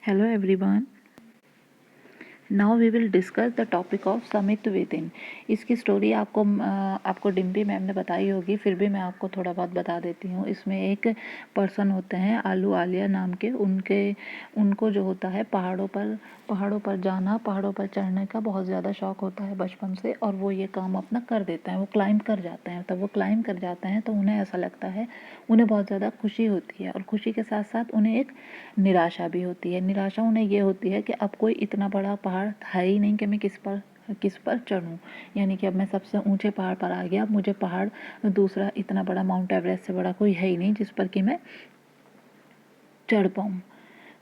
Hello everyone. Now we will discuss the topic of summit within. इसकी story आपको Dimpy ma'am ने बताई होगी, फिर भी मैं आपको थोड़ा बहुत बता देती हूँ। इसमें एक पर्सन होते हैं आलू आलिया नाम के, उनको जो होता है पहाड़ों पर जाना, पहाड़ों पर चढ़ने का बहुत ज़्यादा शौक होता है बचपन से, और वो ये काम अपना कर देते हैं। वो क्लाइंब कर जाते हैं। तब वो क्लाइंब कर जाते हैं तो उन्हें ऐसा लगता है, उन्हें बहुत ज़्यादा खुशी होती है, और खुशी के साथ साथ उन्हें एक निराशा भी होती है। निराशा उन्हें ये होती है कि अब कोई इतना बड़ा पहाड़ था ही नहीं कि मैं किस पर चढ़ूं, यानी कि अब मैं सबसे ऊंचे पहाड़ पर आ गया। अब मुझे पहाड़ दूसरा इतना बड़ा माउंट एवरेस्ट से बड़ा कोई है ही नहीं जिस पर कि मैं चढ़ पाऊँ।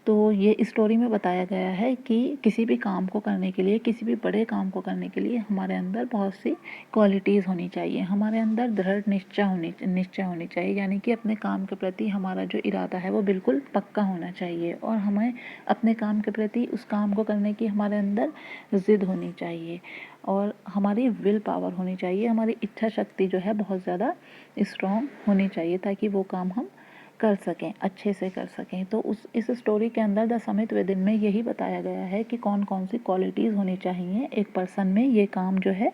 तो ये स्टोरी में बताया गया है कि किसी भी काम को करने के लिए, किसी भी बड़े काम को करने के लिए हमारे अंदर बहुत सी क्वालिटीज़ होनी चाहिए। हमारे अंदर दृढ़ निश्चय होनी चाहिए, यानी कि अपने काम के प्रति हमारा जो इरादा है वो बिल्कुल पक्का होना चाहिए, और हमें अपने काम के प्रति उस काम को करने की हमारे अंदर ज़िद होनी चाहिए, और हमारी विल पावर होनी चाहिए। हमारी इच्छा शक्ति जो है बहुत ज़्यादा स्ट्रॉन्ग होनी चाहिए, ताकि वो काम हम कर सकें, अच्छे से कर सकें। तो इस स्टोरी के अंदर द समिट विद इन में यही बताया गया है कि कौन कौन सी क्वालिटीज़ होनी चाहिए एक पर्सन में, ये काम जो है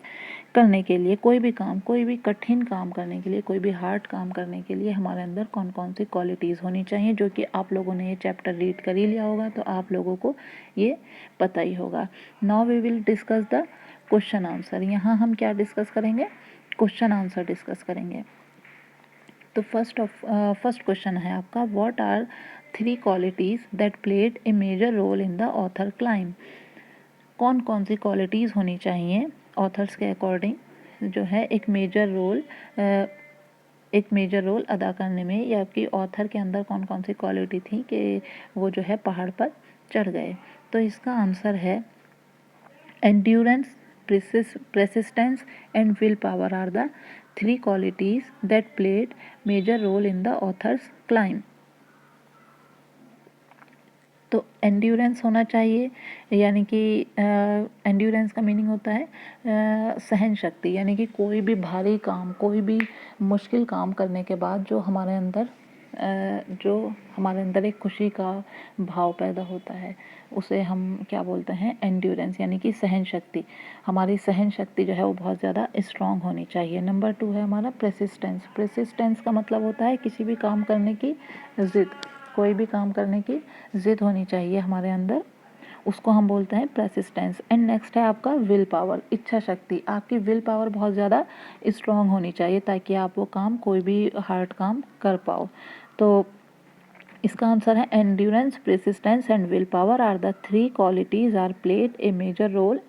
करने के लिए। कोई भी काम, कोई भी कठिन काम करने के लिए, कोई भी हार्ड काम करने के लिए हमारे अंदर कौन कौन सी क्वालिटीज़ होनी चाहिए, जो कि आप लोगों ने ये चैप्टर रीड कर ही लिया होगा, तो आप लोगों को ये पता ही होगा। Now we will discuss the question answer. यहाँ हम क्या डिस्कस करेंगे? क्वेश्चन आंसर डिस्कस करेंगे। तो फर्स्ट क्वेश्चन है आपका, what are 3 qualities that played a major role in the author climb. कौन कौन सी क्वालिटीज़ होनी चाहिए ऑथर्स के अकॉर्डिंग जो है एक मेजर रोल अदा करने में, या आपकी ऑथर के अंदर कौन कौन सी क्वालिटी थी कि वो जो है पहाड़ पर चढ़ गए। तो इसका आंसर है endurance, persistence and willpower are the 3 qualities that played major role in the author's climb. तो एंड्योरेंस होना चाहिए, यानी कि एंड्योरेंस का मीनिंग होता है सहन शक्ति, यानी कि कोई भी भारी काम, कोई भी मुश्किल काम करने के बाद जो हमारे अंदर एक खुशी का भाव पैदा होता है, उसे हम क्या बोलते हैं? एंड्योरेंस, यानी कि सहन शक्ति। हमारी सहन शक्ति जो है वो बहुत ज़्यादा स्ट्रॉन्ग होनी चाहिए। नंबर 2 है हमारा प्रेसिस्टेंस। प्रेसिस्टेंस का मतलब होता है किसी भी काम करने की ज़िद, कोई भी काम करने की ज़िद होनी चाहिए हमारे अंदर, उसको हम बोलते हैं प्रेसिस्टेंस। एंड नेक्स्ट है आपका विल पावर, इच्छा शक्ति। आपकी विल पावर बहुत ज़्यादा स्ट्रॉन्ग होनी चाहिए ताकि आप वो काम, कोई भी हार्ड काम कर पाओ। तो इसका आंसर है endurance, persistence and will power are the 3 qualities are played a major role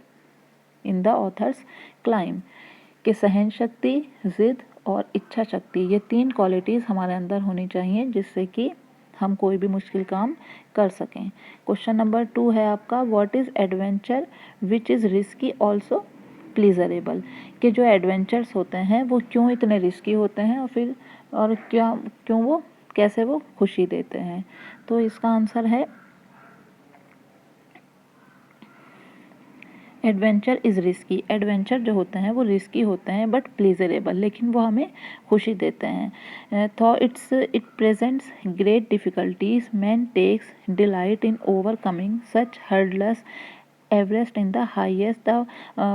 in the author's climb. कि सहन शक्ति, ज़िद और इच्छा शक्ति, ये 3 क्वालिटीज़ हमारे अंदर होनी चाहिए जिससे कि हम कोई भी मुश्किल काम कर सकें। क्वेश्चन नंबर 2 है आपका, what is adventure which is risky also pleasurable. कि जो एडवेंचर्स होते हैं वो क्यों इतने रिस्की होते हैं, और क्यों वो, कैसे वो खुशी देते हैं। तो इसका आंसर है एडवेंचर इज़ रिस्की। एडवेंचर जो होते हैं वो रिस्की होते हैं बट प्लीजरेबल, लेकिन वो हमें खुशी देते हैं। तो it presents great difficulties, man takes delight in overcoming such hurdles. Everest in the highest, the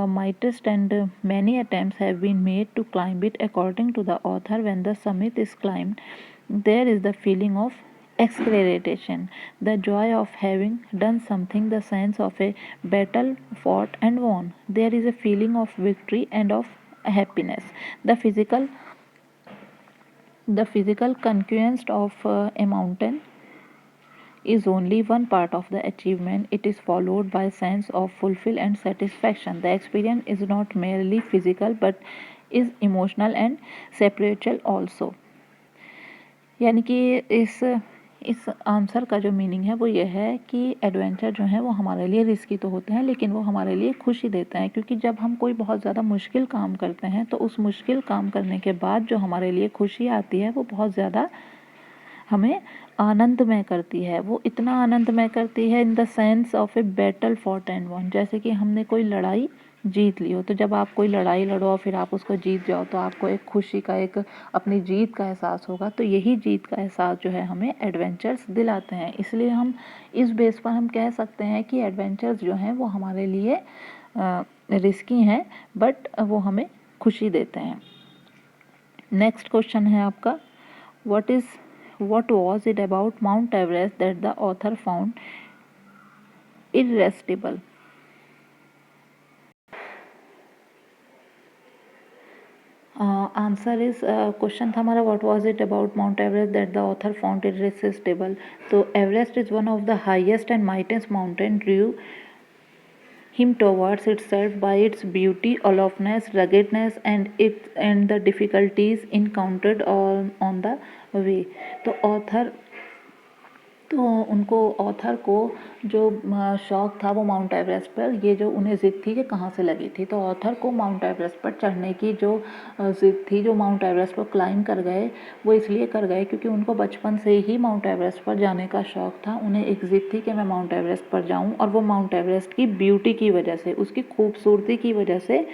mightiest, and many attempts have been made to climb it. According to the author, when the summit is climbed, there is the feeling of exhilaration, the joy of having done something, the sense of a battle fought and won. There is a feeling of victory and of happiness. The physical conquest of a mountain is only one part of the achievement. It is followed by a sense of fulfill and satisfaction. The experience is not merely physical but is emotional and spiritual also. यानी कि इस answer का जो meaning है वो ये है कि एडवेंचर जो है वो हमारे लिए रिस्की तो होते हैं, लेकिन वो हमारे लिए खुशी देते हैं। क्योंकि जब हम कोई बहुत ज़्यादा मुश्किल काम करते हैं तो उस मुश्किल काम करने के बाद जो हमारे लिए खुशी आती है वो बहुत ज़्यादा हमें आनंदमय करती है। वो इतना आनंदमय करती है in the sense of a battle fought and one, जैसे कि हमने कोई लड़ाई जीत ली हो। तो जब आप कोई लड़ाई लड़ो और फिर आप उसको जीत जाओ तो आपको एक खुशी का, एक अपनी जीत का एहसास होगा। तो यही जीत का एहसास जो है हमें एडवेंचर्स दिलाते हैं। इसलिए हम इस बेस पर हम कह सकते हैं कि एडवेंचर्स जो हैं वो हमारे लिए रिस्की हैं, बट वो हमें खुशी देते हैं। नेक्स्ट क्वेश्चन है आपका, what was it about Mount Everest that the author found irresistible? Answer इस क्वेश्चन था हमारा, what was it about Mount Everest that the author found irresistible. तो Everest is one of the highest and mightiest mountain drew him towards itself by its beauty, aloofness, ruggedness, and the difficulties encountered on the way। तो उनको author को जो शौक़ था वो mount Everest पर, ये जो उन्हें ज़िद थी कि कहाँ से लगी थी। तो ऑथर को माउंट एवरेस्ट पर चढ़ने की जो ज़िद थी, जो माउंट एवरेस्ट पर क्लाइंब कर गए, वो इसलिए कर गए क्योंकि उनको बचपन से ही माउंट एवरेस्ट पर जाने का शौक़ था। उन्हें एक ज़िद थी कि मैं माउंट एवरेस्ट पर जाऊँ, और वो माउंट एवरेस्ट की ब्यूटी की वजह से, उसकी खूबसूरती की वजह से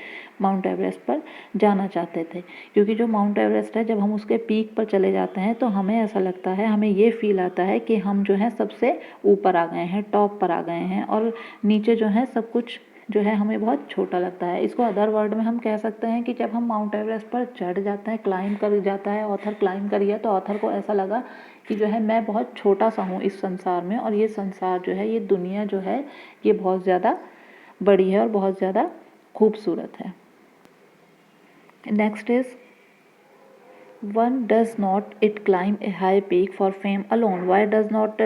माउंट एवरेस्ट पर जाना चाहते थे। क्योंकि जो माउंट एवरेस्ट है, जब हम उसके पीक पर चले जाते हैं तो हमें ऐसा लगता है, हमें ये फील आता है कि हम जो है सबसे ऊपर आ गए हैं, टॉप पर आ गए हैं, और नीचे जो है सब कुछ जो है हमें बहुत छोटा लगता है। इसको अदर वर्ड में हम कह सकते हैं कि जब हम माउंट एवरेस्ट पर चढ़ जाते हैं, क्लाइंब कर जाता है ऑथर, क्लाइंब करिए, तो ऑथर को ऐसा लगा कि जो है मैं बहुत छोटा सा हूँ इस संसार में, और ये संसार जो है, ये दुनिया जो है, ये बहुत ज़्यादा बड़ी है और बहुत ज़्यादा खूबसूरत है। Next is, one does not it climb a high peak for fame alone? Why does not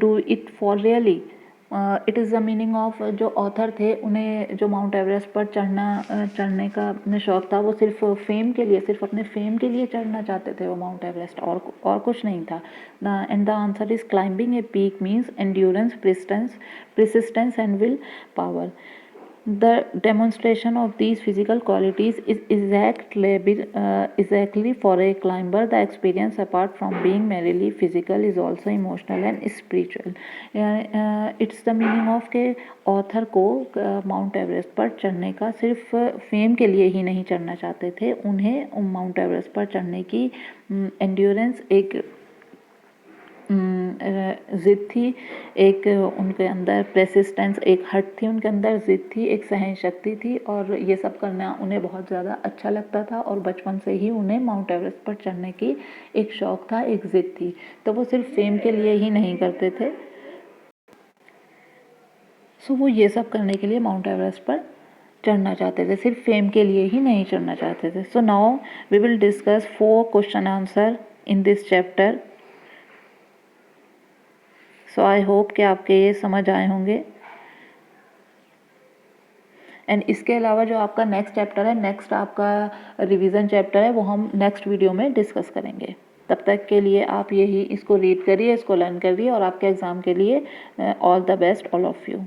do it for really? It is the meaning of, जो ऑथर थे उन्हें जो माउंट एवरेस्ट पर चढ़ने का शौक़ था, वो सिर्फ फेम के लिए, सिर्फ अपने फेम के लिए चढ़ना चाहते थे वो माउंट एवरेस्ट, और कुछ नहीं था। And the answer is, climbing a peak means endurance, persistence and will power. The demonstration of these physical qualities is exactly for a climber. The experience, apart from being merely physical, is also emotional and spiritual. It's the meaning of के author को mount Everest पर चढ़ने का सिर्फ fame के लिए ही नहीं चढ़ना चाहते थे। उन्हें माउंट एवरेस्ट पर चढ़ने की एंड्योरेंस, एक ज़िद थी, एक उनके अंदर प्रेसिस्टेंस, एक हट थी उनके अंदर, ज़िद थी, एक सहन शक्ति थी, और ये सब करना उन्हें बहुत ज़्यादा अच्छा लगता था। और बचपन से ही उन्हें माउंट एवरेस्ट पर चढ़ने की एक शौक़ था, एक ज़िद थी। तो वो सिर्फ फेम के लिए ही नहीं करते थे, सो वो ये सब करने के लिए माउंट एवरेस्ट पर चढ़ना चाहते थे, सिर्फ फेम के लिए ही नहीं चढ़ना चाहते थे। So now we will discuss 4 question answer in this chapter. So I hope कि आपके ये समझ आए होंगे। एंड इसके अलावा जो आपका नेक्स्ट चैप्टर है, नेक्स्ट आपका रिवीजन चैप्टर है, वो हम नेक्स्ट वीडियो में डिस्कस करेंगे। तब तक के लिए आप यही इसको रीड करिए, इसको लर्न करिए, और आपके एग्ज़ाम के लिए all the best, all of you.